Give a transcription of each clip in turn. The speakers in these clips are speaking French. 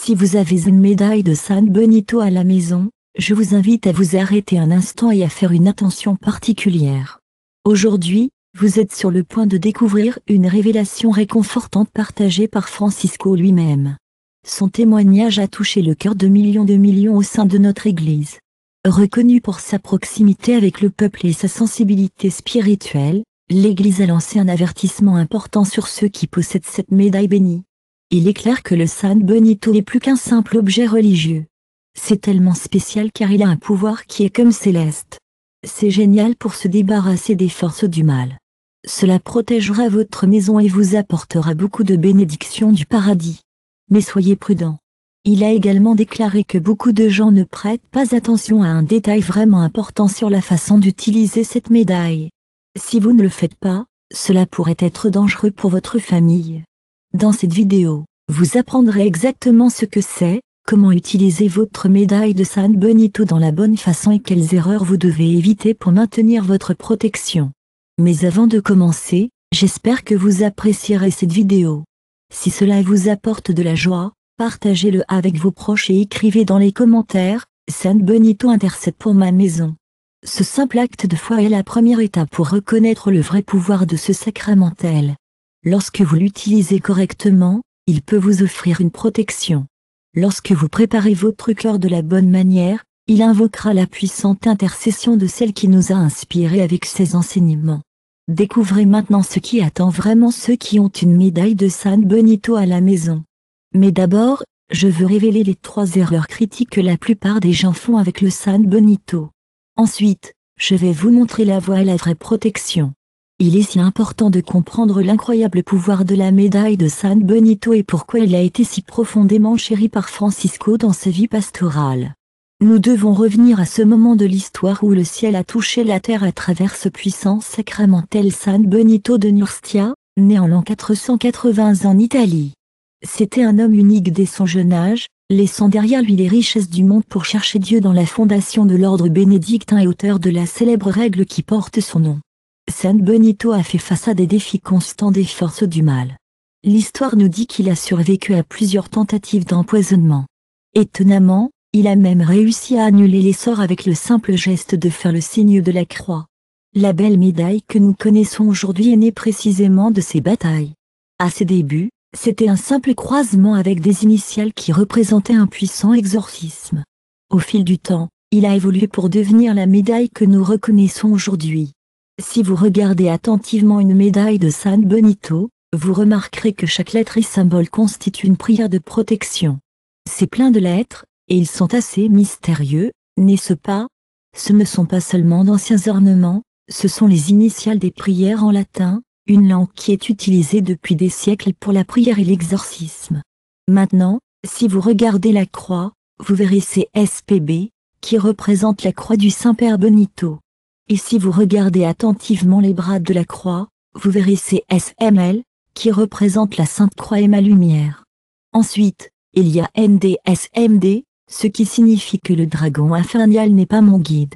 Si vous avez une médaille de San Benito à la maison, je vous invite à vous arrêter un instant et à faire une attention particulière. Aujourd'hui, vous êtes sur le point de découvrir une révélation réconfortante partagée par Francisco lui-même. Son témoignage a touché le cœur de millions au sein de notre Église. Reconnu pour sa proximité avec le peuple et sa sensibilité spirituelle, l'Église a lancé un avertissement important sur ceux qui possèdent cette médaille bénie. Il est clair que le San Benito n'est plus qu'un simple objet religieux. C'est tellement spécial car il a un pouvoir qui est comme céleste. C'est génial pour se débarrasser des forces du mal. Cela protégera votre maison et vous apportera beaucoup de bénédictions du paradis. Mais soyez prudents. Il a également déclaré que beaucoup de gens ne prêtent pas attention à un détail vraiment important sur la façon d'utiliser cette médaille. Si vous ne le faites pas, cela pourrait être dangereux pour votre famille. Dans cette vidéo, vous apprendrez exactement ce que c'est, comment utiliser votre médaille de San Benito dans la bonne façon et quelles erreurs vous devez éviter pour maintenir votre protection. Mais avant de commencer, j'espère que vous apprécierez cette vidéo. Si cela vous apporte de la joie, partagez-le avec vos proches et écrivez dans les commentaires « San Benito intercède pour ma maison ». Ce simple acte de foi est la première étape pour reconnaître le vrai pouvoir de ce sacramentel. Lorsque vous l'utilisez correctement, il peut vous offrir une protection. Lorsque vous préparez votre cœur de la bonne manière, il invoquera la puissante intercession de celle qui nous a inspirés avec ses enseignements. Découvrez maintenant ce qui attend vraiment ceux qui ont une médaille de San Benito à la maison. Mais d'abord, je veux révéler les 3 erreurs critiques que la plupart des gens font avec le San Benito. Ensuite, je vais vous montrer la voie à la vraie protection. Il est si important de comprendre l'incroyable pouvoir de la médaille de San Benito et pourquoi elle a été si profondément chérie par Francisco dans sa vie pastorale. Nous devons revenir à ce moment de l'histoire où le ciel a touché la terre à travers ce puissant sacramentel San Benito de Nursia, né en l'an 480 en Italie. C'était un homme unique dès son jeune âge, laissant derrière lui les richesses du monde pour chercher Dieu dans la fondation de l'ordre bénédictin et auteur de la célèbre règle qui porte son nom. San Benito a fait face à des défis constants des forces du mal. L'histoire nous dit qu'il a survécu à plusieurs tentatives d'empoisonnement. Étonnamment, il a même réussi à annuler les sorts avec le simple geste de faire le signe de la croix. La belle médaille que nous connaissons aujourd'hui est née précisément de ces batailles. À ses débuts, c'était un simple croisement avec des initiales qui représentaient un puissant exorcisme. Au fil du temps, il a évolué pour devenir la médaille que nous reconnaissons aujourd'hui. Si vous regardez attentivement une médaille de San Benito, vous remarquerez que chaque lettre et symbole constitue une prière de protection. C'est plein de lettres, et ils sont assez mystérieux, n'est-ce pas? Ce ne sont pas seulement d'anciens ornements, ce sont les initiales des prières en latin, une langue qui est utilisée depuis des siècles pour la prière et l'exorcisme. Maintenant, si vous regardez la croix, vous verrez ces SPB, qui représentent la croix du Saint-Père Benito. Et si vous regardez attentivement les bras de la croix, vous verrez ces SML, qui représentent la Sainte Croix et ma lumière. Ensuite, il y a NDSMD, ce qui signifie que le dragon infernal n'est pas mon guide.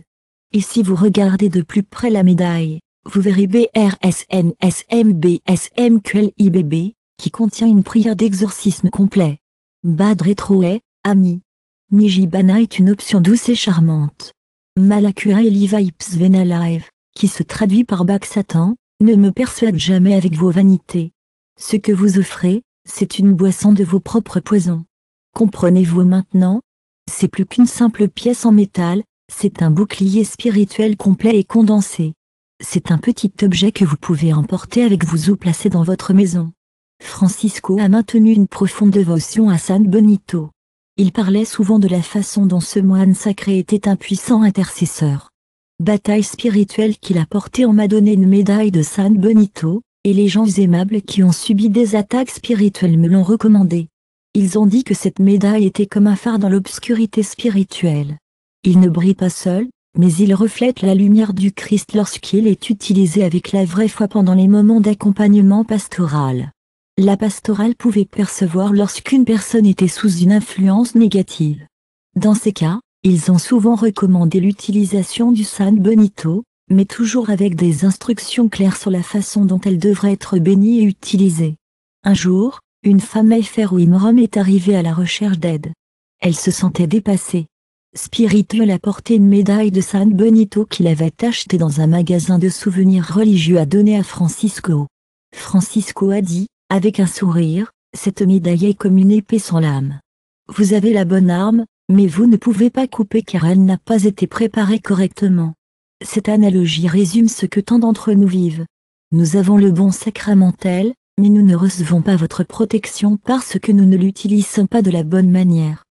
Et si vous regardez de plus près la médaille, vous verrez BRSNSMBSMQLIBB, qui contient une prière d'exorcisme complet. Bad Retroe, ami. Nijibana est une option douce et charmante. Malakura Eliva Ipsvena Live, qui se traduit par Bac Satan, ne me persuade jamais avec vos vanités. Ce que vous offrez, c'est une boisson de vos propres poisons. Comprenez-vous maintenant? C'est plus qu'une simple pièce en métal, c'est un bouclier spirituel complet et condensé. C'est un petit objet que vous pouvez emporter avec vous ou placer dans votre maison. Francisco a maintenu une profonde dévotion à San Benito. Il parlait souvent de la façon dont ce moine sacré était un puissant intercesseur. Bataille spirituelle qu'il a portée en m'a donné une médaille de San Benito, et les gens aimables qui ont subi des attaques spirituelles me l'ont recommandé. Ils ont dit que cette médaille était comme un phare dans l'obscurité spirituelle. Il ne brille pas seul, mais il reflète la lumière du Christ lorsqu'il est utilisé avec la vraie foi pendant les moments d'accompagnement pastoral. La pastorale pouvait percevoir lorsqu'une personne était sous une influence négative. Dans ces cas, ils ont souvent recommandé l'utilisation du San Benito, mais toujours avec des instructions claires sur la façon dont elle devrait être bénie et utilisée. Un jour, Une femme à Rome est arrivée à la recherche d'aide. Elle se sentait dépassée. Spirituel apportait une médaille de San Benito qu'il avait achetée dans un magasin de souvenirs religieux à donner à Francisco. Francisco a dit, avec un sourire, cette médaille est comme une épée sans lame. Vous avez la bonne arme, mais vous ne pouvez pas couper car elle n'a pas été préparée correctement. Cette analogie résume ce que tant d'entre nous vivent. Nous avons le bon sacramentel, mais nous ne recevons pas votre protection parce que nous ne l'utilisons pas de la bonne manière.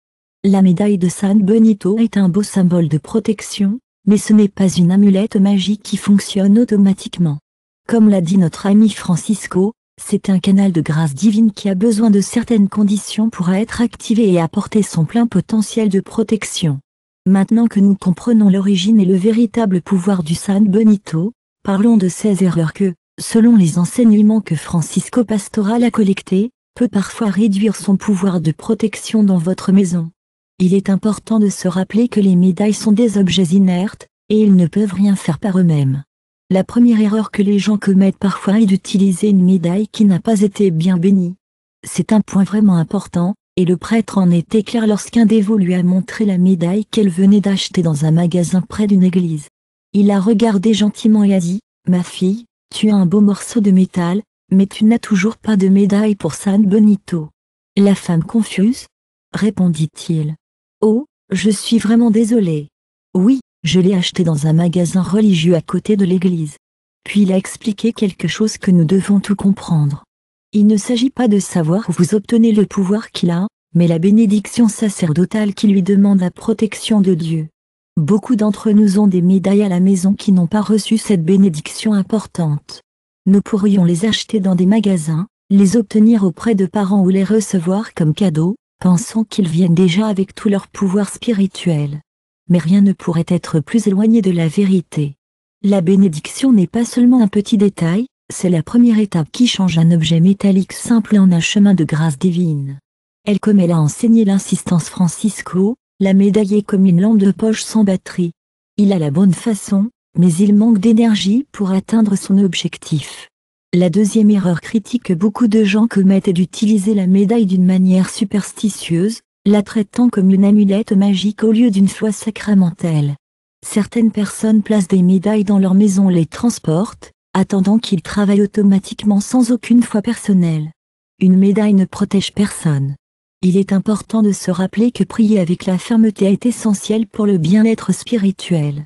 La médaille de San Benito est un beau symbole de protection, mais ce n'est pas une amulette magique qui fonctionne automatiquement. Comme l'a dit notre ami Francisco, c'est un canal de grâce divine qui a besoin de certaines conditions pour être activé et apporter son plein potentiel de protection. Maintenant que nous comprenons l'origine et le véritable pouvoir du San Benito, parlons de ces erreurs que, selon les enseignements que Francisco Pastoral a collectés, peut parfois réduire son pouvoir de protection dans votre maison. Il est important de se rappeler que les médailles sont des objets inertes, et ils ne peuvent rien faire par eux-mêmes. La première erreur que les gens commettent parfois est d'utiliser une médaille qui n'a pas été bien bénie. C'est un point vraiment important, et le prêtre en était clair lorsqu'un dévot lui a montré la médaille qu'elle venait d'acheter dans un magasin près d'une église. Il l'a regardée gentiment et a dit, « Ma fille, tu as un beau morceau de métal, mais tu n'as toujours pas de médaille pour San Benito. » La femme confuse, répondit-il. « Oh, je suis vraiment désolé. Oui, je l'ai acheté dans un magasin religieux à côté de l'église. » Puis il a expliqué quelque chose que nous devons tout comprendre. Il ne s'agit pas de savoir où vous obtenez le pouvoir qu'il a, mais la bénédiction sacerdotale qui lui demande la protection de Dieu. Beaucoup d'entre nous ont des médailles à la maison qui n'ont pas reçu cette bénédiction importante. Nous pourrions les acheter dans des magasins, les obtenir auprès de parents ou les recevoir comme cadeaux, pensant qu'ils viennent déjà avec tout leur pouvoir spirituel. Mais rien ne pourrait être plus éloigné de la vérité. La bénédiction n'est pas seulement un petit détail, c'est la première étape qui change un objet métallique simple en un chemin de grâce divine. Comme elle a enseigné l'insistance Francisco, la médaille est comme une lampe de poche sans batterie. Il a la bonne façon, mais il manque d'énergie pour atteindre son objectif. La deuxième erreur critique que beaucoup de gens commettent est d'utiliser la médaille d'une manière superstitieuse, la traitant comme une amulette magique au lieu d'une foi sacramentelle. Certaines personnes placent des médailles dans leur maison et les transportent, attendant qu'ils travaillent automatiquement sans aucune foi personnelle. Une médaille ne protège personne. Il est important de se rappeler que prier avec la fermeté est essentiel pour le bien-être spirituel.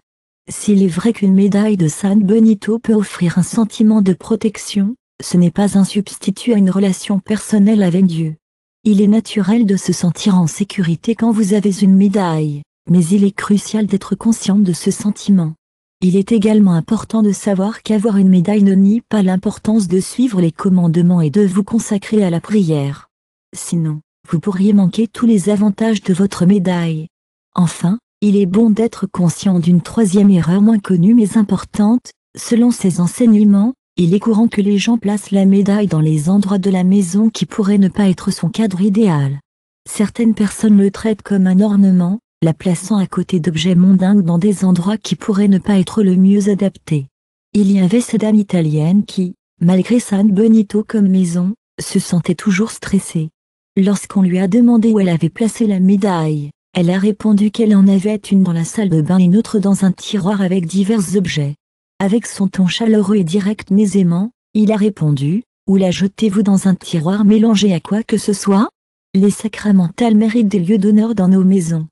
S'il est vrai qu'une médaille de San Benito peut offrir un sentiment de protection, ce n'est pas un substitut à une relation personnelle avec Dieu. Il est naturel de se sentir en sécurité quand vous avez une médaille, mais il est crucial d'être conscient de ce sentiment. Il est également important de savoir qu'avoir une médaille ne nie pas l'importance de suivre les commandements et de vous consacrer à la prière. Sinon, vous pourriez manquer tous les avantages de votre médaille. Enfin, il est bon d'être conscient d'une troisième erreur moins connue mais importante. Selon ces enseignements, il est courant que les gens placent la médaille dans les endroits de la maison qui pourraient ne pas être son cadre idéal. Certaines personnes le traitent comme un ornement, la plaçant à côté d'objets mondains ou dans des endroits qui pourraient ne pas être le mieux adaptés. Il y avait cette dame italienne qui, malgré San Benito comme maison, se sentait toujours stressée. Lorsqu'on lui a demandé où elle avait placé la médaille, elle a répondu qu'elle en avait une dans la salle de bain et une autre dans un tiroir avec divers objets. Avec son ton chaleureux et direct mais aimant, il a répondu, « Où la jetez-vous dans un tiroir mélangé à quoi que ce soit ?» Les sacramentales méritent des lieux d'honneur dans nos maisons.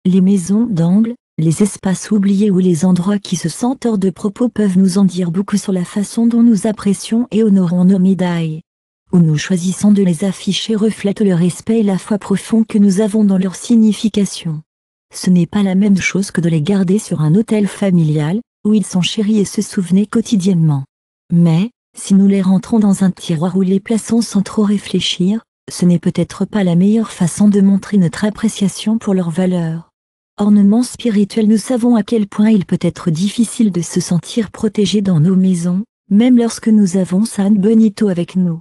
Les maisons d'angle, les espaces oubliés ou les endroits qui se sentent hors de propos peuvent nous en dire beaucoup sur la façon dont nous apprécions et honorons nos médailles. Où nous choisissons de les afficher reflète le respect et la foi profonde que nous avons dans leur signification. Ce n'est pas la même chose que de les garder sur un autel familial, où ils sont chéris et se souvenaient quotidiennement. Mais, si nous les rentrons dans un tiroir ou les plaçons sans trop réfléchir, ce n'est peut-être pas la meilleure façon de montrer notre appréciation pour leur valeur. Ornement spirituel, nous savons à quel point il peut être difficile de se sentir protégé dans nos maisons, même lorsque nous avons San Benito avec nous.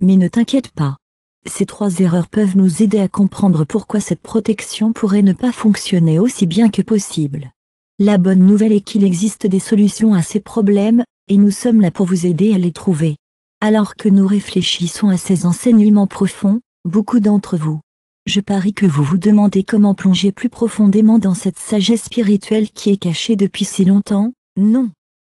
Mais ne t'inquiète pas. Ces trois erreurs peuvent nous aider à comprendre pourquoi cette protection pourrait ne pas fonctionner aussi bien que possible. La bonne nouvelle est qu'il existe des solutions à ces problèmes, et nous sommes là pour vous aider à les trouver. Alors que nous réfléchissons à ces enseignements profonds, Beaucoup d'entre vous. Je parie que vous vous demandez comment plonger plus profondément dans cette sagesse spirituelle qui est cachée depuis si longtemps. Non.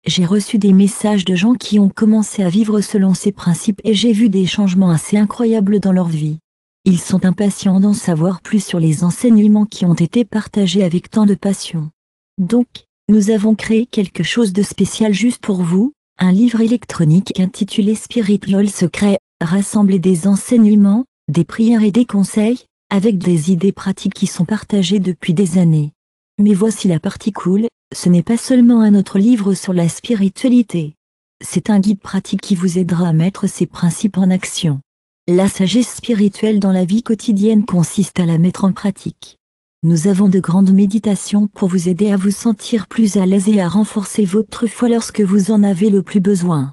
J'ai reçu des messages de gens qui ont commencé à vivre selon ces principes et j'ai vu des changements assez incroyables dans leur vie. Ils sont impatients d'en savoir plus sur les enseignements qui ont été partagés avec tant de passion. Donc, nous avons créé quelque chose de spécial juste pour vous, un livre électronique intitulé Spiritual Secret, rassemblé des enseignements, des prières et des conseils, avec des idées pratiques qui sont partagées depuis des années. Mais voici la partie cool, ce n'est pas seulement un autre livre sur la spiritualité. C'est un guide pratique qui vous aidera à mettre ces principes en action. La sagesse spirituelle dans la vie quotidienne consiste à la mettre en pratique. Nous avons de grandes méditations pour vous aider à vous sentir plus à l'aise et à renforcer votre foi lorsque vous en avez le plus besoin.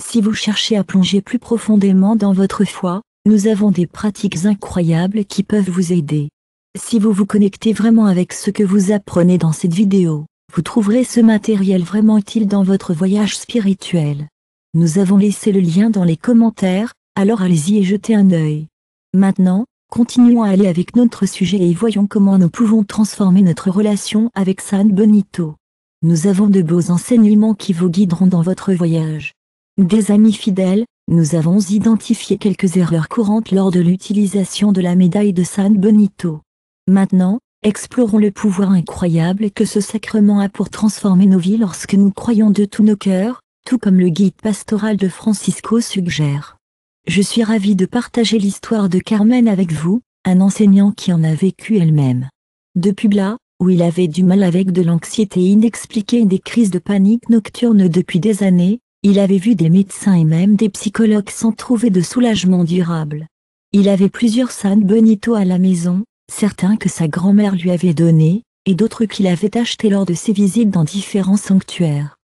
Si vous cherchez à plonger plus profondément dans votre foi, nous avons des pratiques incroyables qui peuvent vous aider. Si vous vous connectez vraiment avec ce que vous apprenez dans cette vidéo, vous trouverez ce matériel vraiment utile dans votre voyage spirituel. Nous avons laissé le lien dans les commentaires, alors allez-y et jetez un œil. Maintenant, continuons à aller avec notre sujet et voyons comment nous pouvons transformer notre relation avec San Benito. Nous avons de beaux enseignements qui vous guideront dans votre voyage. Des amis fidèles, nous avons identifié quelques erreurs courantes lors de l'utilisation de la médaille de San Benito. Maintenant, explorons le pouvoir incroyable que ce sacrement a pour transformer nos vies lorsque nous croyons de tout nos cœurs, tout comme le guide pastoral de Francisco suggère. Je suis ravie de partager l'histoire de Carmen avec vous, un enseignant qui en a vécu elle-même. Depuis là, où il avait du mal avec de l'anxiété inexpliquée et des crises de panique nocturnes depuis des années, il avait vu des médecins et même des psychologues sans trouver de soulagement durable. Il avait plusieurs San Benito à la maison, certains que sa grand-mère lui avait donnés, et d'autres qu'il avait achetés lors de ses visites dans différents sanctuaires.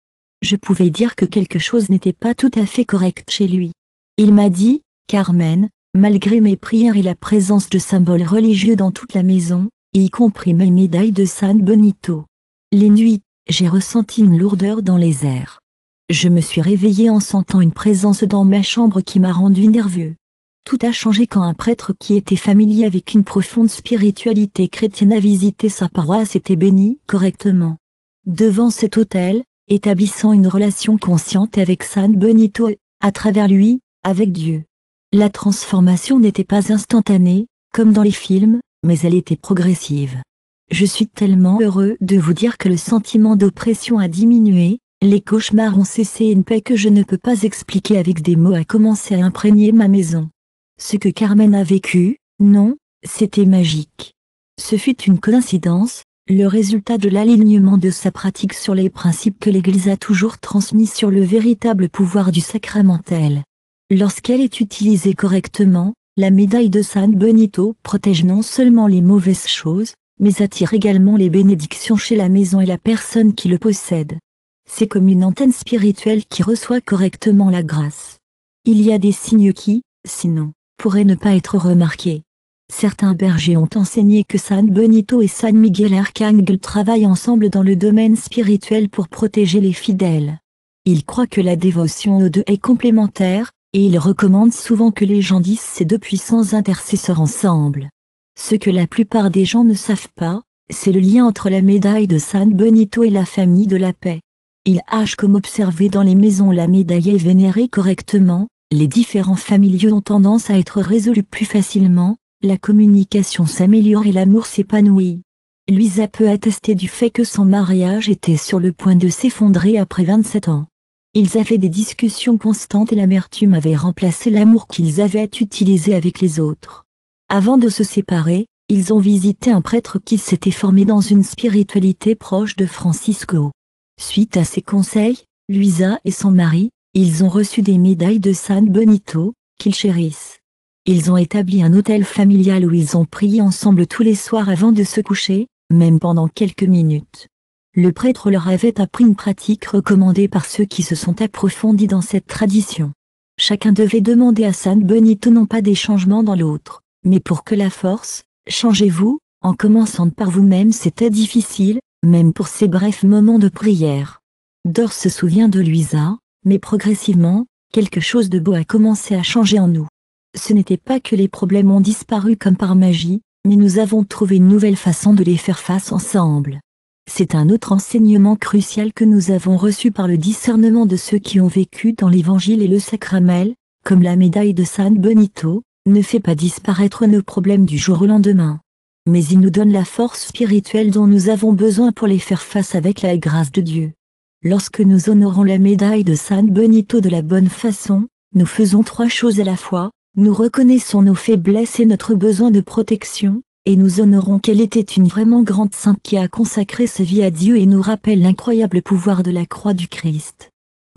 Je pouvais dire que quelque chose n'était pas tout à fait correct chez lui. Il m'a dit, Carmen, malgré mes prières et la présence de symboles religieux dans toute la maison, y compris mes médailles de San Benito. Les nuits, j'ai ressenti une lourdeur dans les airs. Je me suis réveillée en sentant une présence dans ma chambre qui m'a rendu nerveux. Tout a changé quand un prêtre qui était familier avec une profonde spiritualité chrétienne a visité sa paroisse et était béni correctement. Devant cet autel, établissant une relation consciente avec San Benito, à travers lui, avec Dieu. La transformation n'était pas instantanée, comme dans les films, mais elle était progressive. Je suis tellement heureux de vous dire que le sentiment d'oppression a diminué, les cauchemars ont cessé et une paix que je ne peux pas expliquer avec des mots a commencé à imprégner ma maison. Ce que Carmen a vécu, non, c'était magique. Ce fut une coïncidence, le résultat de l'alignement de sa pratique sur les principes que l'Église a toujours transmis sur le véritable pouvoir du sacramentel. Lorsqu'elle est utilisée correctement, la médaille de San Benito protège non seulement les mauvaises choses, mais attire également les bénédictions chez la maison et la personne qui le possède. C'est comme une antenne spirituelle qui reçoit correctement la grâce. Il y a des signes qui, sinon, pourraient ne pas être remarqués. Certains bergers ont enseigné que San Benito et San Miguel Arcángel travaillent ensemble dans le domaine spirituel pour protéger les fidèles. Ils croient que la dévotion aux deux est complémentaire, et ils recommandent souvent que les gens disent ces deux puissants intercesseurs ensemble. Ce que la plupart des gens ne savent pas, c'est le lien entre la médaille de San Benito et la famille de la paix. Il agit comme observé dans les maisons où la médaille est vénérée correctement, les différents familiers ont tendance à être résolus plus facilement, la communication s'améliore et l'amour s'épanouit. Luisa peut attester du fait que son mariage était sur le point de s'effondrer après 27 ans. Ils avaient des discussions constantes et l'amertume avait remplacé l'amour qu'ils avaient utilisé avec les autres. Avant de se séparer, ils ont visité un prêtre qui s'était formé dans une spiritualité proche de Francisco. Suite à ses conseils, Luisa et son mari, ils ont reçu des médailles de San Benito, qu'ils chérissent. Ils ont établi un hôtel familial où ils ont prié ensemble tous les soirs avant de se coucher, même pendant quelques minutes. Le prêtre leur avait appris une pratique recommandée par ceux qui se sont approfondis dans cette tradition. Chacun devait demander à San Benito non pas des changements dans l'autre, mais pour que la force, changez-vous, en commençant par vous-même. C'était difficile, même pour ces brefs moments de prière. Dor se souvient de Luisa, mais progressivement, quelque chose de beau a commencé à changer en nous. Ce n'était pas que les problèmes ont disparu comme par magie, mais nous avons trouvé une nouvelle façon de les faire face ensemble. C'est un autre enseignement crucial que nous avons reçu par le discernement de ceux qui ont vécu dans l'Évangile et le sacramel, comme la médaille de San Benito, ne fait pas disparaître nos problèmes du jour au lendemain. Mais il nous donne la force spirituelle dont nous avons besoin pour les faire face avec la grâce de Dieu. Lorsque nous honorons la médaille de San Benito de la bonne façon, nous faisons 3 choses à la fois, nous reconnaissons nos faiblesses et notre besoin de protection, et nous honorons qu'elle était une vraiment grande sainte qui a consacré sa vie à Dieu et nous rappelle l'incroyable pouvoir de la croix du Christ.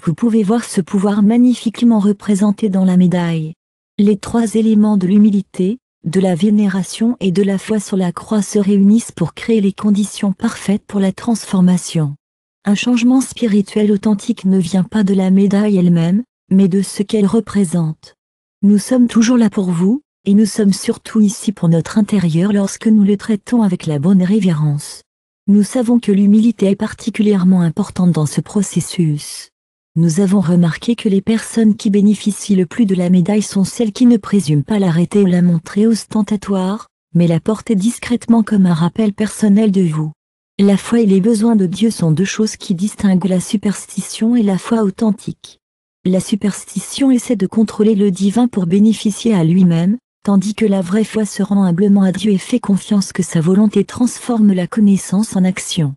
Vous pouvez voir ce pouvoir magnifiquement représenté dans la médaille. Les 3 éléments de l'humilité, de la vénération et de la foi sur la croix se réunissent pour créer les conditions parfaites pour la transformation. Un changement spirituel authentique ne vient pas de la médaille elle-même, mais de ce qu'elle représente. Nous sommes toujours là pour vous, et nous sommes surtout ici pour notre intérieur lorsque nous le traitons avec la bonne révérence. Nous savons que l'humilité est particulièrement importante dans ce processus. Nous avons remarqué que les personnes qui bénéficient le plus de la médaille sont celles qui ne présument pas l'arrêter ou la montrer ostentatoire, mais la porter discrètement comme un rappel personnel de vous. La foi et les besoins de Dieu sont 2 choses qui distinguent la superstition et la foi authentique. La superstition essaie de contrôler le divin pour bénéficier à lui-même, tandis que la vraie foi se rend humblement à Dieu et fait confiance que sa volonté transforme la connaissance en action.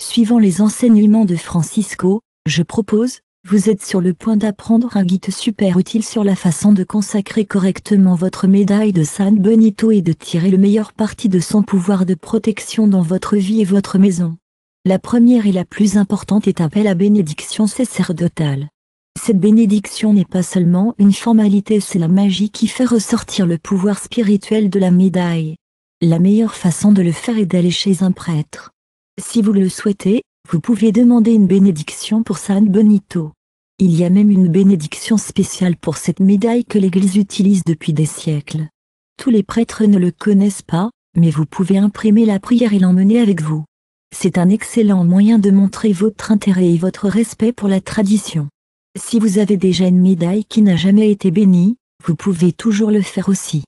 Suivant les enseignements de Francisco, je propose, vous êtes sur le point d'apprendre un guide super utile sur la façon de consacrer correctement votre médaille de San Benito et de tirer le meilleur parti de son pouvoir de protection dans votre vie et votre maison. La première et la plus importante étape est la bénédiction sacerdotale. Cette bénédiction n'est pas seulement une formalité, c'est la magie qui fait ressortir le pouvoir spirituel de la médaille. La meilleure façon de le faire est d'aller chez un prêtre. Si vous le souhaitez, vous pouvez demander une bénédiction pour San Benito. Il y a même une bénédiction spéciale pour cette médaille que l'Église utilise depuis des siècles. Tous les prêtres ne le connaissent pas, mais vous pouvez imprimer la prière et l'emmener avec vous. C'est un excellent moyen de montrer votre intérêt et votre respect pour la tradition. Si vous avez déjà une médaille qui n'a jamais été bénie, vous pouvez toujours le faire aussi.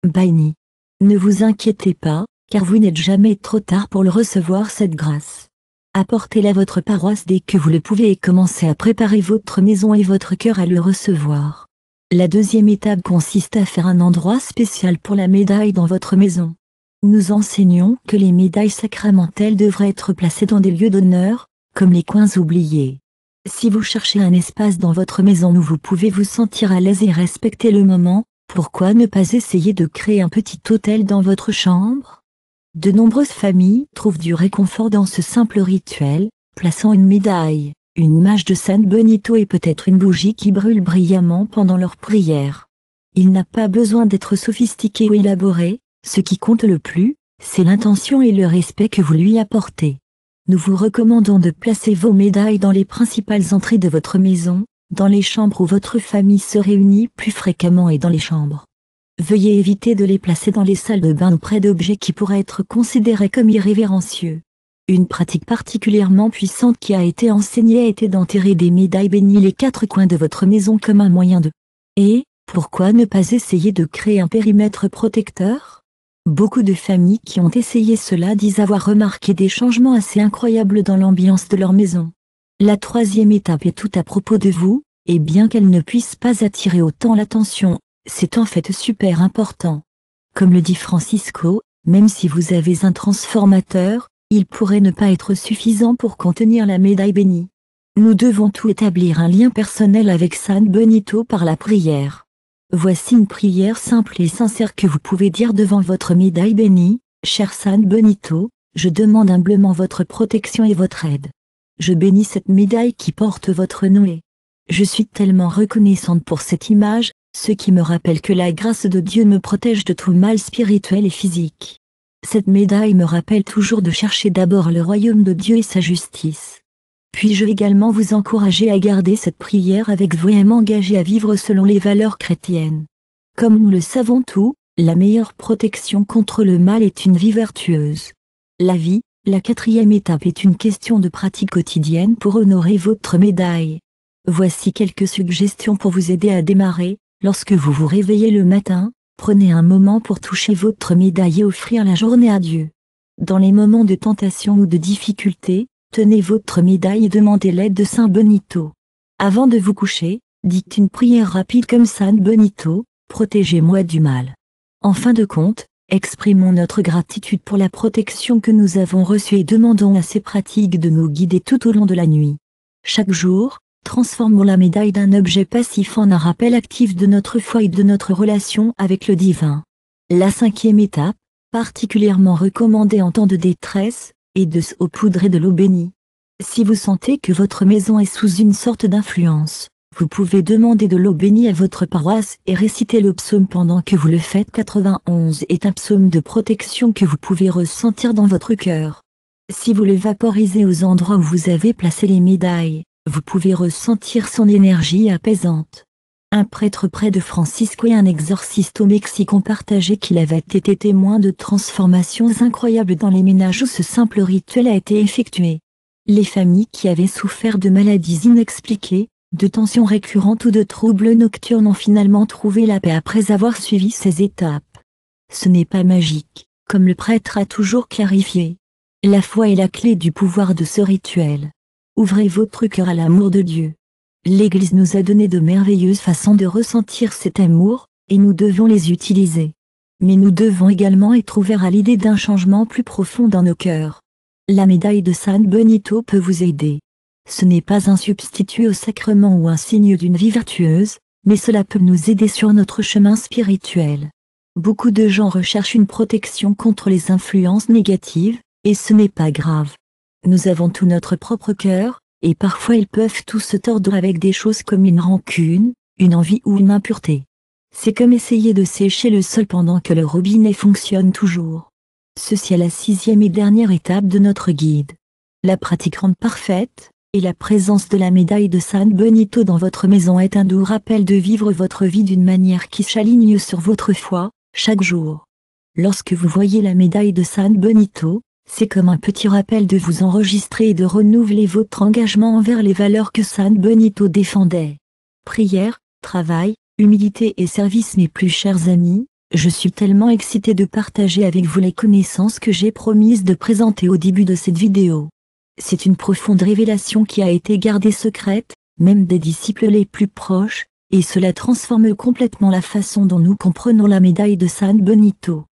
Béni. Ne vous inquiétez pas, car vous n'êtes jamais trop tard pour le recevoir cette grâce. Apportez-la à votre paroisse dès que vous le pouvez et commencez à préparer votre maison et votre cœur à le recevoir. La deuxième étape consiste à faire un endroit spécial pour la médaille dans votre maison. Nous enseignons que les médailles sacramentelles devraient être placées dans des lieux d'honneur, comme les coins oubliés. Si vous cherchez un espace dans votre maison où vous pouvez vous sentir à l'aise et respecter le moment, pourquoi ne pas essayer de créer un petit hôtel dans votre chambre? De nombreuses familles trouvent du réconfort dans ce simple rituel, plaçant une médaille, une image de San Benito et peut-être une bougie qui brûle brillamment pendant leur prière. Il n'a pas besoin d'être sophistiqué ou élaboré, ce qui compte le plus, c'est l'intention et le respect que vous lui apportez. Nous vous recommandons de placer vos médailles dans les principales entrées de votre maison, dans les chambres où votre famille se réunit plus fréquemment et dans les chambres. Veuillez éviter de les placer dans les salles de bain ou près d'objets qui pourraient être considérés comme irrévérencieux. Une pratique particulièrement puissante qui a été enseignée a été d'enterrer des médailles bénies les 4 coins de votre maison comme un moyen de... Et, pourquoi ne pas essayer de créer un périmètre protecteur? Beaucoup de familles qui ont essayé cela disent avoir remarqué des changements assez incroyables dans l'ambiance de leur maison. La troisième étape est tout à propos de vous, et bien qu'elle ne puisse pas attirer autant l'attention, c'est en fait super important. Comme le dit Francisco, même si vous avez un transformateur, il pourrait ne pas être suffisant pour contenir la médaille bénie. Nous devons tout établir un lien personnel avec San Benito par la prière. Voici une prière simple et sincère que vous pouvez dire devant votre médaille bénie. Cher San Benito, je demande humblement votre protection et votre aide. Je bénis cette médaille qui porte votre nom et je suis tellement reconnaissante pour cette image, ce qui me rappelle que la grâce de Dieu me protège de tout mal spirituel et physique. Cette médaille me rappelle toujours de chercher d'abord le royaume de Dieu et sa justice. Puis-je également vous encourager à garder cette prière avec vous et à m'engager à vivre selon les valeurs chrétiennes. Comme nous le savons tous, la meilleure protection contre le mal est une vie vertueuse. La vie, la 4e étape est une question de pratique quotidienne pour honorer votre médaille. Voici quelques suggestions pour vous aider à démarrer. Lorsque vous vous réveillez le matin, prenez un moment pour toucher votre médaille et offrir la journée à Dieu. Dans les moments de tentation ou de difficulté, tenez votre médaille et demandez l'aide de Saint Benito. Avant de vous coucher, dites une prière rapide comme Saint Benito, protégez-moi du mal. En fin de compte, exprimons notre gratitude pour la protection que nous avons reçue et demandons à ces pratiques de nous guider tout au long de la nuit. Chaque jour, transformons la médaille d'un objet passif en un rappel actif de notre foi et de notre relation avec le divin. La 5e étape, particulièrement recommandée en temps de détresse, est de saupoudrer de l'eau bénie. Si vous sentez que votre maison est sous une sorte d'influence, vous pouvez demander de l'eau bénie à votre paroisse et réciter le psaume pendant que vous le faites. 91 est un psaume de protection que vous pouvez ressentir dans votre cœur. Si vous le vaporisez aux endroits où vous avez placé les médailles, vous pouvez ressentir son énergie apaisante. Un prêtre près de Francisco et un exorciste au Mexique ont partagé qu'il avait été témoin de transformations incroyables dans les ménages où ce simple rituel a été effectué. Les familles qui avaient souffert de maladies inexpliquées, de tensions récurrentes ou de troubles nocturnes ont finalement trouvé la paix après avoir suivi ces étapes. Ce n'est pas magique, comme le prêtre a toujours clarifié. La foi est la clé du pouvoir de ce rituel. Ouvrez votre cœur à l'amour de Dieu. L'Église nous a donné de merveilleuses façons de ressentir cet amour, et nous devons les utiliser. Mais nous devons également être ouverts à l'idée d'un changement plus profond dans nos cœurs. La médaille de San Benito peut vous aider. Ce n'est pas un substitut au sacrement ou un signe d'une vie vertueuse, mais cela peut nous aider sur notre chemin spirituel. Beaucoup de gens recherchent une protection contre les influences négatives, et ce n'est pas grave. Nous avons tout notre propre cœur, et parfois ils peuvent tous se tordre avec des choses comme une rancune, une envie ou une impureté. C'est comme essayer de sécher le sol pendant que le robinet fonctionne toujours. Ceci est la 6e et dernière étape de notre guide. La pratique rend parfaite, et la présence de la médaille de San Benito dans votre maison est un doux rappel de vivre votre vie d'une manière qui s'aligne sur votre foi, chaque jour. Lorsque vous voyez la médaille de San Benito, c'est comme un petit rappel de vous enregistrer et de renouveler votre engagement envers les valeurs que San Benito défendait. Prière, travail, humilité et service. Mes plus chers amis, je suis tellement excité de partager avec vous les connaissances que j'ai promises de présenter au début de cette vidéo. C'est une profonde révélation qui a été gardée secrète, même des disciples les plus proches, et cela transforme complètement la façon dont nous comprenons la médaille de San Benito.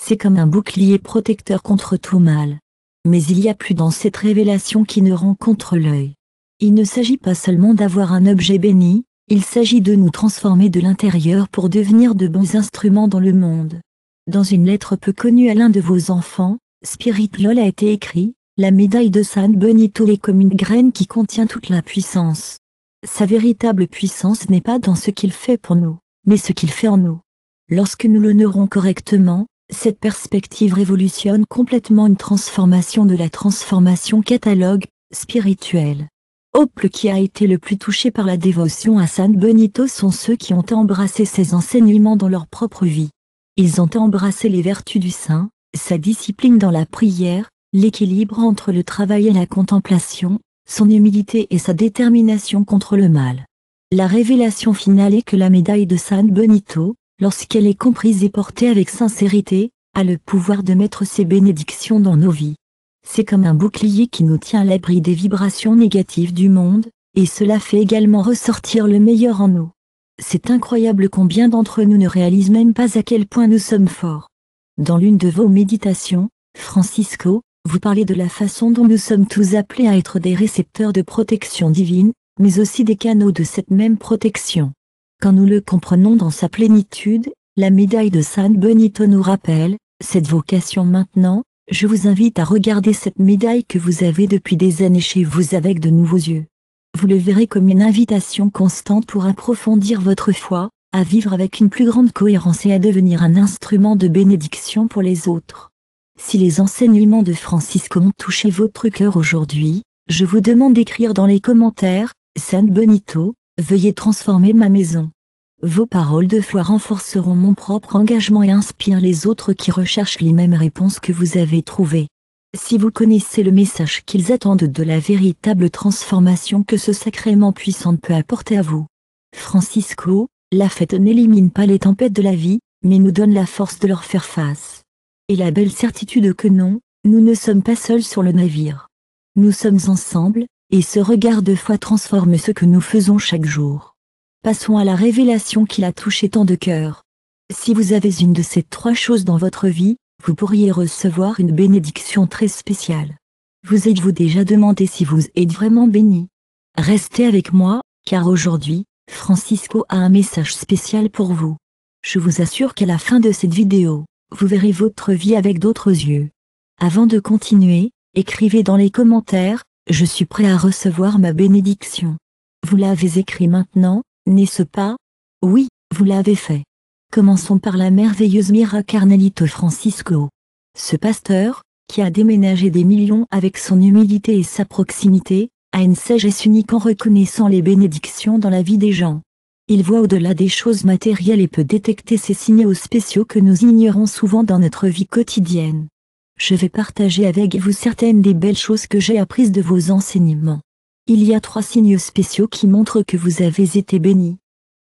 C'est comme un bouclier protecteur contre tout mal. Mais il y a plus dans cette révélation qui ne rencontre l'œil. Il ne s'agit pas seulement d'avoir un objet béni, il s'agit de nous transformer de l'intérieur pour devenir de bons instruments dans le monde. Dans une lettre peu connue à l'un de vos enfants, Spirit Lol a été écrit: la médaille de San Benito est comme une graine qui contient toute la puissance. Sa véritable puissance n'est pas dans ce qu'il fait pour nous, mais ce qu'il fait en nous. Lorsque nous l'honorons correctement, cette perspective révolutionne complètement une transformation de la transformation catalogue spirituelle. Le qui a été le plus touché par la dévotion à San Benito sont ceux qui ont embrassé ses enseignements dans leur propre vie. Ils ont embrassé les vertus du saint, sa discipline dans la prière, l'équilibre entre le travail et la contemplation, son humilité et sa détermination contre le mal. La révélation finale est que la médaille de San Benito, lorsqu'elle est comprise et portée avec sincérité, a le pouvoir de mettre ses bénédictions dans nos vies. C'est comme un bouclier qui nous tient à l'abri des vibrations négatives du monde, et cela fait également ressortir le meilleur en nous. C'est incroyable combien d'entre nous ne réalisent même pas à quel point nous sommes forts. Dans l'une de vos méditations, Francisco, vous parlez de la façon dont nous sommes tous appelés à être des récepteurs de protection divine, mais aussi des canaux de cette même protection. Quand nous le comprenons dans sa plénitude, la médaille de San Benito nous rappelle cette vocation. Maintenant, je vous invite à regarder cette médaille que vous avez depuis des années chez vous avec de nouveaux yeux. Vous le verrez comme une invitation constante pour approfondir votre foi, à vivre avec une plus grande cohérence et à devenir un instrument de bénédiction pour les autres. Si les enseignements de Francisco ont touché votre cœur aujourd'hui, je vous demande d'écrire dans les commentaires: San Benito, veuillez transformer ma maison. Vos paroles de foi renforceront mon propre engagement et inspirent les autres qui recherchent les mêmes réponses que vous avez trouvées. Si vous connaissez le message qu'ils attendent de la véritable transformation que ce sacrement puissant peut apporter à vous, Francisco, La fête n'élimine pas les tempêtes de la vie, mais nous donne la force de leur faire face. Et la belle certitude que non, nous ne sommes pas seuls sur le navire. Nous sommes ensemble, et ce regard de foi transforme ce que nous faisons chaque jour. Passons à la révélation qui a touché tant de cœurs. Si vous avez une de ces 3 choses dans votre vie, vous pourriez recevoir une bénédiction très spéciale. Vous êtes-vous déjà demandé si vous êtes vraiment béni? Restez avec moi, car aujourd'hui, Francisco a un message spécial pour vous. Je vous assure qu'à la fin de cette vidéo, vous verrez votre vie avec d'autres yeux. Avant de continuer, écrivez dans les commentaires, je suis prêt à recevoir ma bénédiction. Vous l'avez écrit maintenant, n'est-ce pas? Oui, vous l'avez fait. Commençons par la merveilleuse Mira Carnelito Francisco. Ce pasteur, qui a déménagé des millions avec son humilité et sa proximité, a une sagesse unique en reconnaissant les bénédictions dans la vie des gens. Il voit au-delà des choses matérielles et peut détecter ces signaux spéciaux que nous ignorons souvent dans notre vie quotidienne. Je vais partager avec vous certaines des belles choses que j'ai apprises de vos enseignements. Il y a 3 signes spéciaux qui montrent que vous avez été bénis.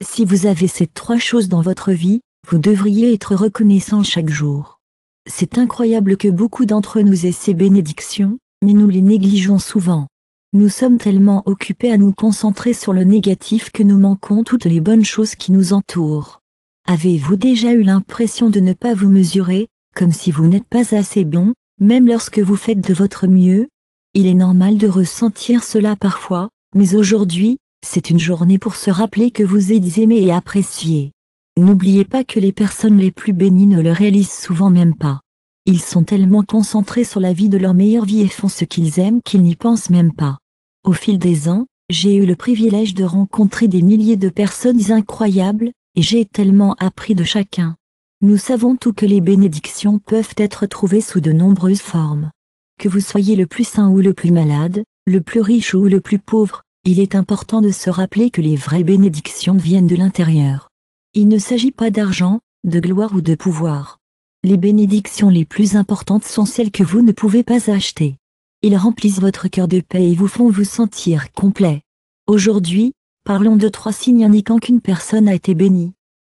Si vous avez ces 3 choses dans votre vie, vous devriez être reconnaissant chaque jour. C'est incroyable que beaucoup d'entre nous aient ces bénédictions, mais nous les négligeons souvent. Nous sommes tellement occupés à nous concentrer sur le négatif que nous manquons toutes les bonnes choses qui nous entourent. Avez-vous déjà eu l'impression de ne pas vous mesurer, comme si vous n'êtes pas assez bon, même lorsque vous faites de votre mieux? Il est normal de ressentir cela parfois, mais aujourd'hui, c'est une journée pour se rappeler que vous êtes aimé et apprécié. N'oubliez pas que les personnes les plus bénies ne le réalisent souvent même pas. Ils sont tellement concentrés sur la vie de leur meilleure vie et font ce qu'ils aiment qu'ils n'y pensent même pas. Au fil des ans, j'ai eu le privilège de rencontrer des milliers de personnes incroyables, et j'ai tellement appris de chacun. Nous savons tous que les bénédictions peuvent être trouvées sous de nombreuses formes. Que vous soyez le plus sain ou le plus malade, le plus riche ou le plus pauvre, il est important de se rappeler que les vraies bénédictions viennent de l'intérieur. Il ne s'agit pas d'argent, de gloire ou de pouvoir. Les bénédictions les plus importantes sont celles que vous ne pouvez pas acheter. Ils remplissent votre cœur de paix et vous font vous sentir complet. Aujourd'hui, parlons de 3 signes indiquant qu'une personne a été bénie.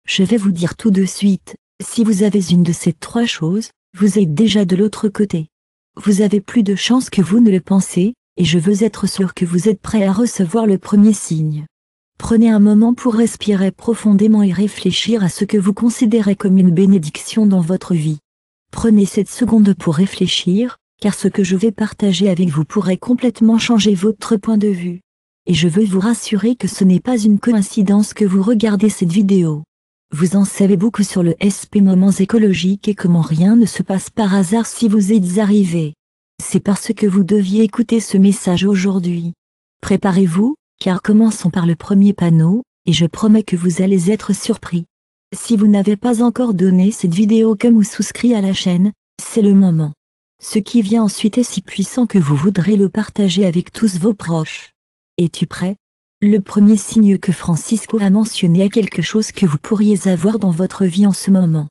Je vais vous dire tout de suite, si vous avez une de ces 3 choses, vous êtes déjà de l'autre côté. Vous avez plus de chance que vous ne le pensez, et je veux être sûr que vous êtes prêt à recevoir le premier signe. Prenez un moment pour respirer profondément et réfléchir à ce que vous considérez comme une bénédiction dans votre vie. Prenez cette seconde pour réfléchir, car ce que je vais partager avec vous pourrait complètement changer votre point de vue. Et je veux vous rassurer que ce n'est pas une coïncidence que vous regardez cette vidéo. Vous en savez beaucoup sur le SP Moments écologiques et comment rien ne se passe par hasard si vous êtes arrivé. C'est parce que vous deviez écouter ce message aujourd'hui. Préparez-vous, car commençons par le premier panneau, et je promets que vous allez être surpris. Si vous n'avez pas encore donné cette vidéo comme ou souscrit à la chaîne, c'est le moment. Ce qui vient ensuite est si puissant que vous voudrez le partager avec tous vos proches. Es-tu prêt? Le premier signe que Francisco a mentionné est quelque chose que vous pourriez avoir dans votre vie en ce moment.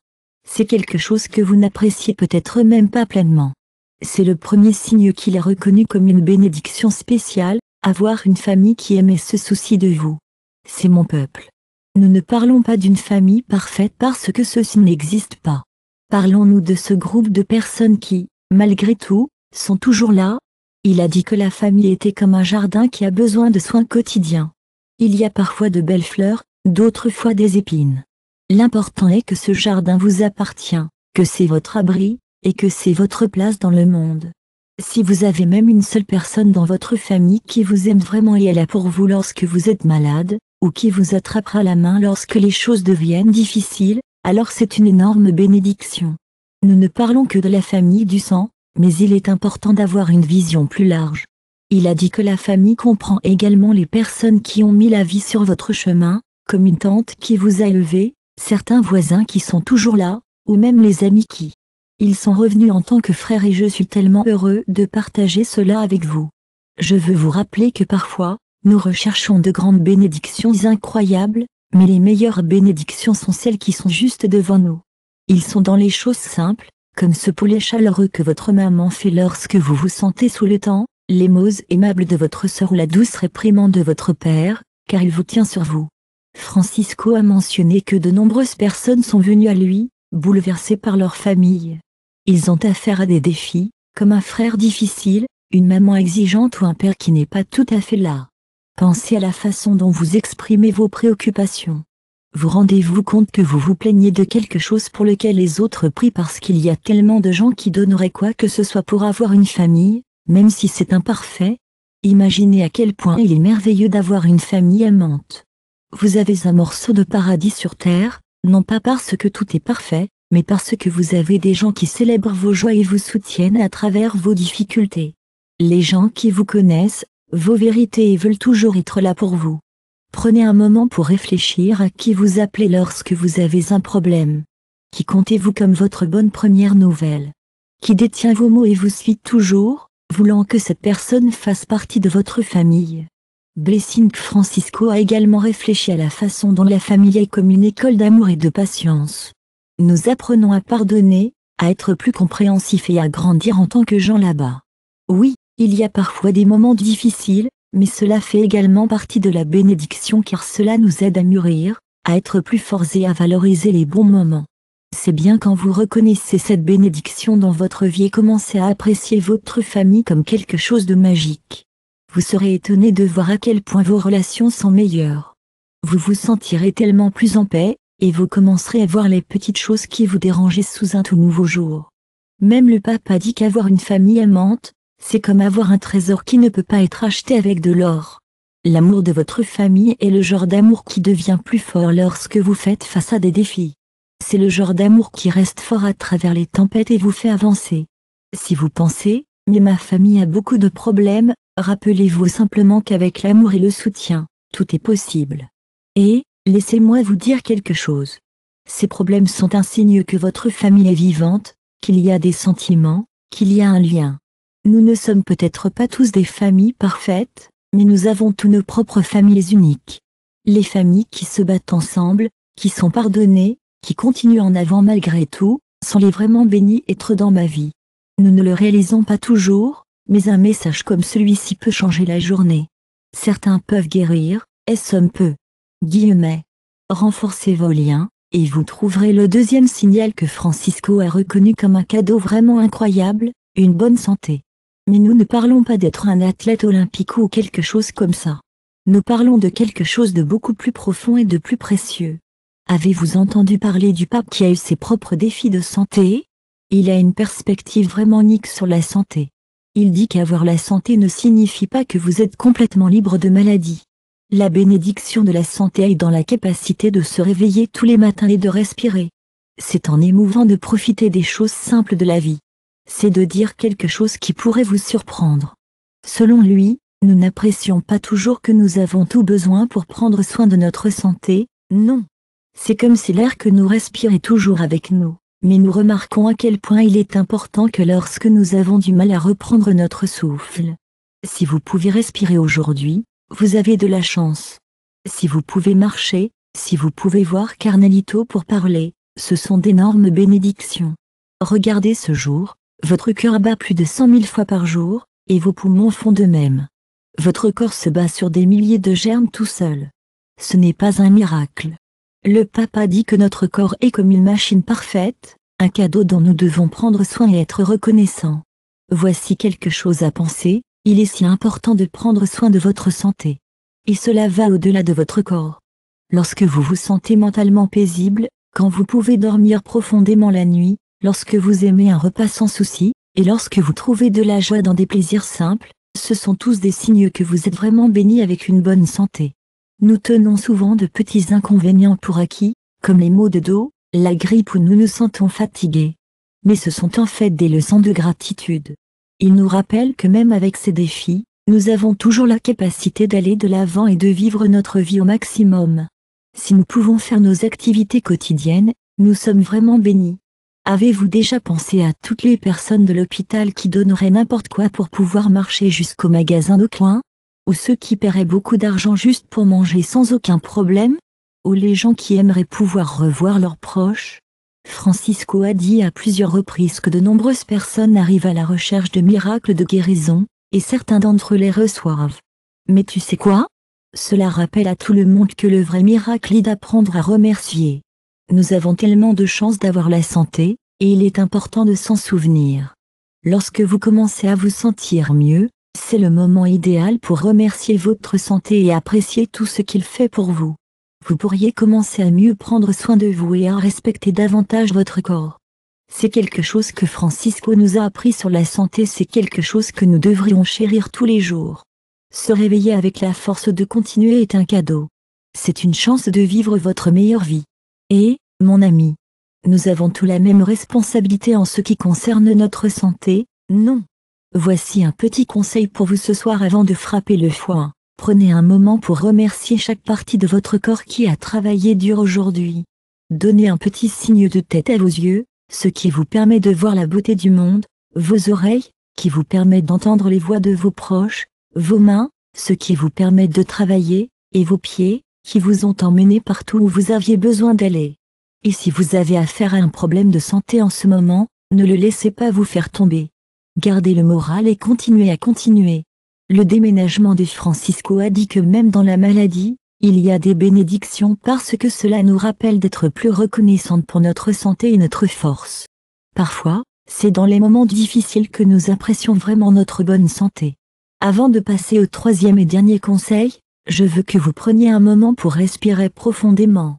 C'est quelque chose que vous n'appréciez peut-être même pas pleinement. C'est le premier signe qu'il a reconnu comme une bénédiction spéciale, avoir une famille qui aime et se soucie de vous. C'est mon peuple. Nous ne parlons pas d'une famille parfaite parce que ceci n'existe pas. Parlons-nous de ce groupe de personnes qui, malgré tout, sont toujours là. Il a dit que la famille était comme un jardin qui a besoin de soins quotidiens. Il y a parfois de belles fleurs, d'autres fois des épines. L'important est que ce jardin vous appartient, que c'est votre abri, et que c'est votre place dans le monde. Si vous avez même une seule personne dans votre famille qui vous aime vraiment et est là pour vous lorsque vous êtes malade, ou qui vous attrapera la main lorsque les choses deviennent difficiles, alors c'est une énorme bénédiction. Nous ne parlons que de la famille du sang, mais il est important d'avoir une vision plus large. Il a dit que la famille comprend également les personnes qui ont mis la vie sur votre chemin, comme une tante qui vous a élevé, certains voisins qui sont toujours là, ou même les amis qui ils sont revenus en tant que frères et je suis tellement heureux de partager cela avec vous. Je veux vous rappeler que parfois, nous recherchons de grandes bénédictions incroyables, mais les meilleures bénédictions sont celles qui sont juste devant nous. Ils sont dans les choses simples, comme ce poulet chaleureux que votre maman fait lorsque vous vous sentez sous le temps, les mots aimables de votre sœur ou la douce réprimande de votre père, car il vous tient sur vous. Francisco a mentionné que de nombreuses personnes sont venues à lui, bouleversées par leur famille. Ils ont affaire à des défis, comme un frère difficile, une maman exigeante ou un père qui n'est pas tout à fait là. Pensez à la façon dont vous exprimez vos préoccupations. Vous rendez-vous compte que vous vous plaignez de quelque chose pour lequel les autres prient parce qu'il y a tellement de gens qui donneraient quoi que ce soit pour avoir une famille, même si c'est imparfait? Imaginez à quel point il est merveilleux d'avoir une famille aimante. Vous avez un morceau de paradis sur terre, non pas parce que tout est parfait, mais parce que vous avez des gens qui célèbrent vos joies et vous soutiennent à travers vos difficultés. Les gens qui vous connaissent, vos vérités et veulent toujours être là pour vous. Prenez un moment pour réfléchir à qui vous appelez lorsque vous avez un problème. Qui comptez-vous comme votre bonne première nouvelle? Qui détient vos mots et vous suit toujours, voulant que cette personne fasse partie de votre famille? Blessing Francisco a également réfléchi à la façon dont la famille est comme une école d'amour et de patience. Nous apprenons à pardonner, à être plus compréhensifs et à grandir en tant que gens là-bas. Oui, il y a parfois des moments difficiles, mais cela fait également partie de la bénédiction car cela nous aide à mûrir, à être plus forts et à valoriser les bons moments. C'est bien quand vous reconnaissez cette bénédiction dans votre vie et commencez à apprécier votre famille comme quelque chose de magique. Vous serez étonné de voir à quel point vos relations sont meilleures. Vous vous sentirez tellement plus en paix, et vous commencerez à voir les petites choses qui vous dérangeaient sous un tout nouveau jour. Même le pape a dit qu'avoir une famille aimante, c'est comme avoir un trésor qui ne peut pas être acheté avec de l'or. L'amour de votre famille est le genre d'amour qui devient plus fort lorsque vous faites face à des défis. C'est le genre d'amour qui reste fort à travers les tempêtes et vous fait avancer. Si vous pensez, mais ma famille a beaucoup de problèmes, rappelez-vous simplement qu'avec l'amour et le soutien, tout est possible. Et, laissez-moi vous dire quelque chose. Ces problèmes sont un signe que votre famille est vivante, qu'il y a des sentiments, qu'il y a un lien. Nous ne sommes peut-être pas tous des familles parfaites, mais nous avons tous nos propres familles uniques. Les familles qui se battent ensemble, qui sont pardonnées, qui continuent en avant malgré tout, sont les vraiment bénis êtres dans ma vie. Nous ne le réalisons pas toujours, mais un message comme celui-ci peut changer la journée. Certains peuvent guérir, et somme peu. Guillemets. Renforcez vos liens, et vous trouverez le deuxième signal que Francisco a reconnu comme un cadeau vraiment incroyable, une bonne santé. Mais nous ne parlons pas d'être un athlète olympique ou quelque chose comme ça. Nous parlons de quelque chose de beaucoup plus profond et de plus précieux. Avez-vous entendu parler du pape qui a eu ses propres défis de santé? Il a une perspective vraiment unique sur la santé. Il dit qu'avoir la santé ne signifie pas que vous êtes complètement libre de maladie. La bénédiction de la santé est dans la capacité de se réveiller tous les matins et de respirer. C'est en émouvant de profiter des choses simples de la vie. C'est de dire quelque chose qui pourrait vous surprendre. Selon lui, nous n'apprécions pas toujours que nous avons tout besoin pour prendre soin de notre santé, non. C'est comme si l'air que nous respirons est toujours avec nous, mais nous remarquons à quel point il est important que lorsque nous avons du mal à reprendre notre souffle. Si vous pouvez respirer aujourd'hui, vous avez de la chance. Si vous pouvez marcher, si vous pouvez voir Carnelito pour parler, ce sont d'énormes bénédictions. Regardez ce jour, votre cœur bat plus de 100 000 fois par jour, et vos poumons font de même. Votre corps se bat sur des milliers de germes tout seul. Ce n'est pas un miracle. Le pape a dit que notre corps est comme une machine parfaite, un cadeau dont nous devons prendre soin et être reconnaissants. Voici quelque chose à penser, il est si important de prendre soin de votre santé. Et cela va au-delà de votre corps. Lorsque vous vous sentez mentalement paisible, quand vous pouvez dormir profondément la nuit, lorsque vous aimez un repas sans souci, et lorsque vous trouvez de la joie dans des plaisirs simples, ce sont tous des signes que vous êtes vraiment béni avec une bonne santé. Nous tenons souvent de petits inconvénients pour acquis, comme les maux de dos, la grippe ou nous nous sentons fatigués. Mais ce sont en fait des leçons de gratitude. Ils nous rappellent que même avec ces défis, nous avons toujours la capacité d'aller de l'avant et de vivre notre vie au maximum. Si nous pouvons faire nos activités quotidiennes, nous sommes vraiment bénis. Avez-vous déjà pensé à toutes les personnes de l'hôpital qui donneraient n'importe quoi pour pouvoir marcher jusqu'au magasin au coin? Ou ceux qui paieraient beaucoup d'argent juste pour manger sans aucun problème? Ou les gens qui aimeraient pouvoir revoir leurs proches? Francisco a dit à plusieurs reprises que de nombreuses personnes arrivent à la recherche de miracles de guérison, et certains d'entre eux les reçoivent. Mais tu sais quoi? Cela rappelle à tout le monde que le vrai miracle est d'apprendre à remercier. Nous avons tellement de chance d'avoir la santé, et il est important de s'en souvenir. Lorsque vous commencez à vous sentir mieux, c'est le moment idéal pour remercier votre santé et apprécier tout ce qu'il fait pour vous. Vous pourriez commencer à mieux prendre soin de vous et à respecter davantage votre corps. C'est quelque chose que Francisco nous a appris sur la santé, c'est quelque chose que nous devrions chérir tous les jours. Se réveiller avec la force de continuer est un cadeau. C'est une chance de vivre votre meilleure vie. Et, mon ami, nous avons tous la même responsabilité en ce qui concerne notre santé, non? Voici un petit conseil pour vous ce soir avant de frapper le foin. Prenez un moment pour remercier chaque partie de votre corps qui a travaillé dur aujourd'hui. Donnez un petit signe de tête à vos yeux, ce qui vous permet de voir la beauté du monde, vos oreilles, qui vous permettent d'entendre les voix de vos proches, vos mains, ce qui vous permet de travailler, et vos pieds, qui vous ont emmené partout où vous aviez besoin d'aller. Et si vous avez affaire à un problème de santé en ce moment, ne le laissez pas vous faire tomber. Gardez le moral et continuez à continuer. Le déménagement de Francisco a dit que même dans la maladie, il y a des bénédictions parce que cela nous rappelle d'être plus reconnaissante pour notre santé et notre force. Parfois, c'est dans les moments difficiles que nous apprécions vraiment notre bonne santé. Avant de passer au troisième et dernier conseil, je veux que vous preniez un moment pour respirer profondément.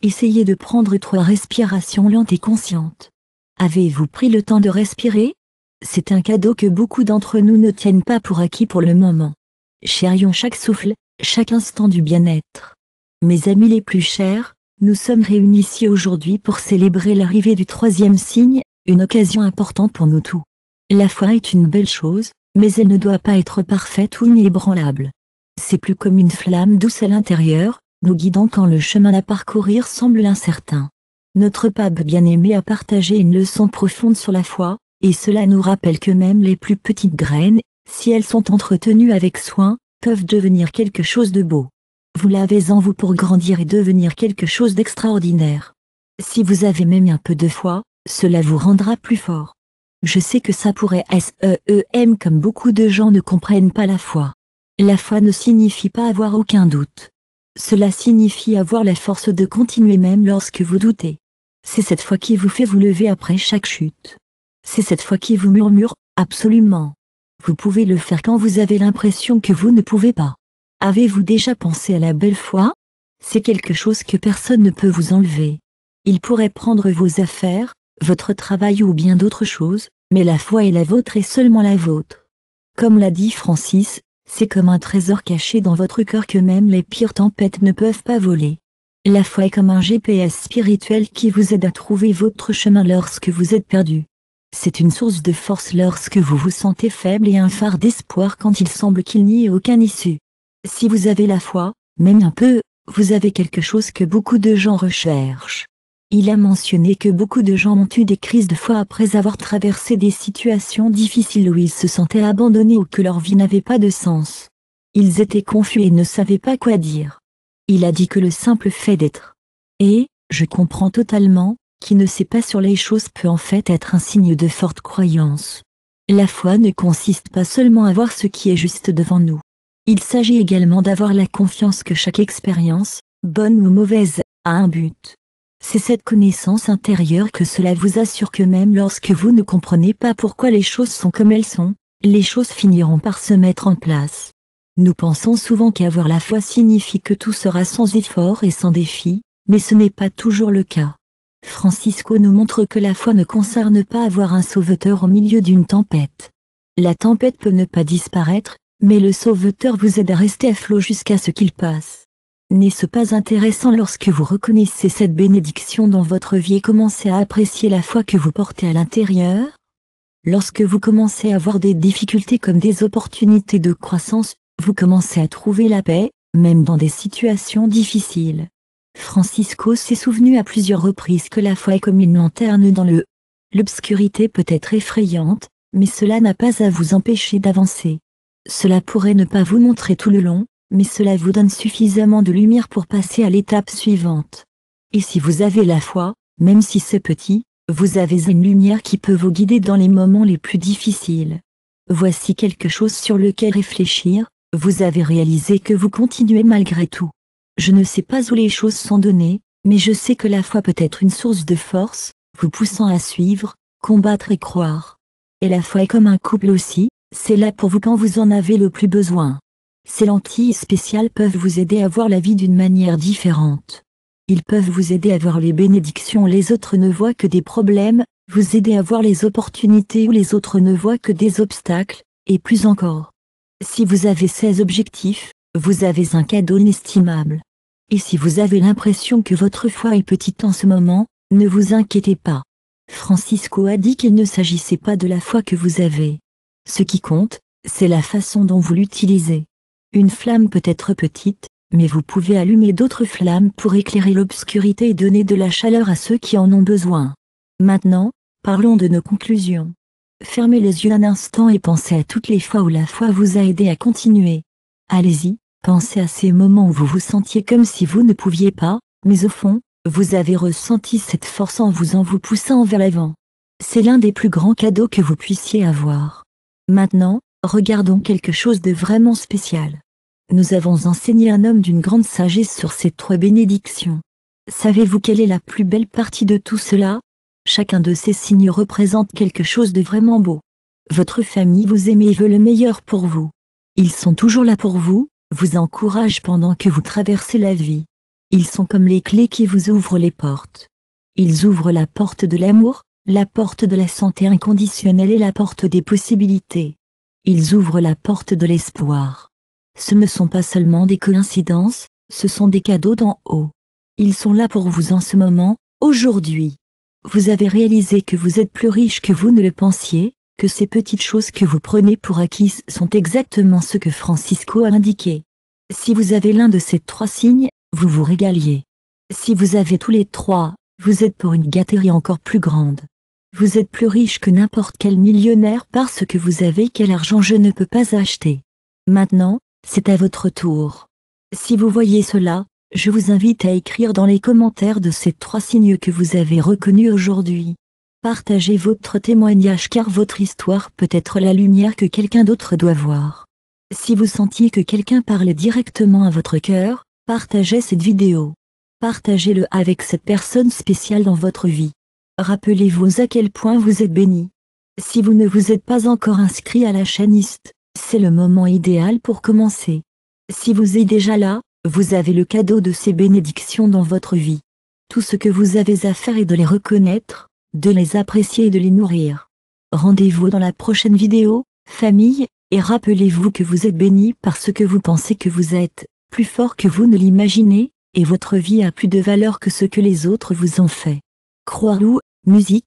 Essayez de prendre 3 respirations lentes et conscientes. Avez-vous pris le temps de respirer? C'est un cadeau que beaucoup d'entre nous ne tiennent pas pour acquis pour le moment. Chérions chaque souffle, chaque instant du bien-être. Mes amis les plus chers, nous sommes réunis ici aujourd'hui pour célébrer l'arrivée du troisième signe, une occasion importante pour nous tous. La foi est une belle chose, mais elle ne doit pas être parfaite ou inébranlable. C'est plus comme une flamme douce à l'intérieur, nous guidant quand le chemin à parcourir semble incertain. Notre pape bien-aimé a partagé une leçon profonde sur la foi, et cela nous rappelle que même les plus petites graines, si elles sont entretenues avec soin, peuvent devenir quelque chose de beau. Vous l'avez en vous pour grandir et devenir quelque chose d'extraordinaire. Si vous avez même un peu de foi, cela vous rendra plus fort. Je sais que ça pourrait SEEM comme beaucoup de gens ne comprennent pas la foi. La foi ne signifie pas avoir aucun doute. Cela signifie avoir la force de continuer même lorsque vous doutez. C'est cette foi qui vous fait vous lever après chaque chute. C'est cette foi qui vous murmure, absolument. Vous pouvez le faire quand vous avez l'impression que vous ne pouvez pas. Avez-vous déjà pensé à la belle foi? C'est quelque chose que personne ne peut vous enlever. Il pourrait prendre vos affaires, votre travail ou bien d'autres choses, mais la foi est la vôtre et seulement la vôtre. Comme l'a dit Francis, c'est comme un trésor caché dans votre cœur que même les pires tempêtes ne peuvent pas voler. La foi est comme un GPS spirituel qui vous aide à trouver votre chemin lorsque vous êtes perdu. C'est une source de force lorsque vous vous sentez faible et un phare d'espoir quand il semble qu'il n'y ait aucune issue. Si vous avez la foi, même un peu, vous avez quelque chose que beaucoup de gens recherchent. Il a mentionné que beaucoup de gens ont eu des crises de foi après avoir traversé des situations difficiles où ils se sentaient abandonnés ou que leur vie n'avait pas de sens. Ils étaient confus et ne savaient pas quoi dire. Il a dit que le simple fait d'être. Et, je comprends totalement, qui ne sait pas sur les choses peut en fait être un signe de forte croyance. La foi ne consiste pas seulement à voir ce qui est juste devant nous. Il s'agit également d'avoir la confiance que chaque expérience, bonne ou mauvaise, a un but. C'est cette connaissance intérieure que cela vous assure que même lorsque vous ne comprenez pas pourquoi les choses sont comme elles sont, les choses finiront par se mettre en place. Nous pensons souvent qu'avoir la foi signifie que tout sera sans effort et sans défi, mais ce n'est pas toujours le cas. Francisco nous montre que la foi ne concerne pas avoir un sauveteur au milieu d'une tempête. La tempête peut ne pas disparaître, mais le sauveteur vous aide à rester à flot jusqu'à ce qu'il passe. N'est-ce pas intéressant lorsque vous reconnaissez cette bénédiction dans votre vie et commencez à apprécier la foi que vous portez à l'intérieur? Lorsque vous commencez à voir des difficultés comme des opportunités de croissance, vous commencez à trouver la paix, même dans des situations difficiles. Francisco s'est souvenu à plusieurs reprises que la foi est comme une lanterne dans l'obscurité peut être effrayante, mais cela n'a pas à vous empêcher d'avancer. Cela pourrait ne pas vous montrer tout le long, mais cela vous donne suffisamment de lumière pour passer à l'étape suivante. Et si vous avez la foi, même si c'est petit, vous avez une lumière qui peut vous guider dans les moments les plus difficiles. Voici quelque chose sur lequel réfléchir. vous avez réalisé que vous continuez malgré tout. Je ne sais pas où les choses sont données, mais je sais que la foi peut être une source de force, vous poussant à suivre, combattre et croire. Et la foi est comme un couple aussi, c'est là pour vous quand vous en avez le plus besoin. Ces lentilles spéciales peuvent vous aider à voir la vie d'une manière différente. Ils peuvent vous aider à voir les bénédictions où les autres ne voient que des problèmes, vous aider à voir les opportunités où les autres ne voient que des obstacles, et plus encore. Si vous avez ces objectifs, vous avez un cadeau inestimable. Et si vous avez l'impression que votre foi est petite en ce moment, ne vous inquiétez pas. Francisco a dit qu'il ne s'agissait pas de la foi que vous avez. Ce qui compte, c'est la façon dont vous l'utilisez. Une flamme peut être petite, mais vous pouvez allumer d'autres flammes pour éclairer l'obscurité et donner de la chaleur à ceux qui en ont besoin. Maintenant, parlons de nos conclusions. Fermez les yeux un instant et pensez à toutes les fois où la foi vous a aidé à continuer. Allez-y, pensez à ces moments où vous vous sentiez comme si vous ne pouviez pas, mais au fond, vous avez ressenti cette force en vous poussant vers l'avant. C'est l'un des plus grands cadeaux que vous puissiez avoir. Maintenant, regardons quelque chose de vraiment spécial. Nous avons enseigné un homme d'une grande sagesse sur ces 3 bénédictions. Savez-vous quelle est la plus belle partie de tout cela? Chacun de ces signes représente quelque chose de vraiment beau. Votre famille vous aime et veut le meilleur pour vous. Ils sont toujours là pour vous, vous encouragent pendant que vous traversez la vie. Ils sont comme les clés qui vous ouvrent les portes. Ils ouvrent la porte de l'amour, la porte de la santé inconditionnelle et la porte des possibilités. Ils ouvrent la porte de l'espoir. Ce ne sont pas seulement des coïncidences, ce sont des cadeaux d'en haut. Ils sont là pour vous en ce moment, aujourd'hui. Vous avez réalisé que vous êtes plus riche que vous ne le pensiez, que ces petites choses que vous prenez pour acquises sont exactement ce que Francisco a indiqué. Si vous avez l'un de ces 3 signes, vous vous régaliez. Si vous avez tous les 3, vous êtes pour une gâterie encore plus grande. Vous êtes plus riche que n'importe quel millionnaire parce que vous avez quel argent je ne peux pas acheter. Maintenant, c'est à votre tour. Si vous voyez cela, je vous invite à écrire dans les commentaires de ces 3 signes que vous avez reconnus aujourd'hui. Partagez votre témoignage car votre histoire peut être la lumière que quelqu'un d'autre doit voir. Si vous sentiez que quelqu'un parlait directement à votre cœur, partagez cette vidéo. Partagez-le avec cette personne spéciale dans votre vie. Rappelez-vous à quel point vous êtes béni. Si vous ne vous êtes pas encore inscrit à la chaîne IST, c'est le moment idéal pour commencer. Si vous êtes déjà là, vous avez le cadeau de ces bénédictions dans votre vie. Tout ce que vous avez à faire est de les reconnaître, de les apprécier et de les nourrir. Rendez-vous dans la prochaine vidéo, famille, et rappelez-vous que vous êtes béni parce que vous pensez que vous êtes plus fort que vous ne l'imaginez, et votre vie a plus de valeur que ce que les autres vous ont fait. Croire-ou, musique.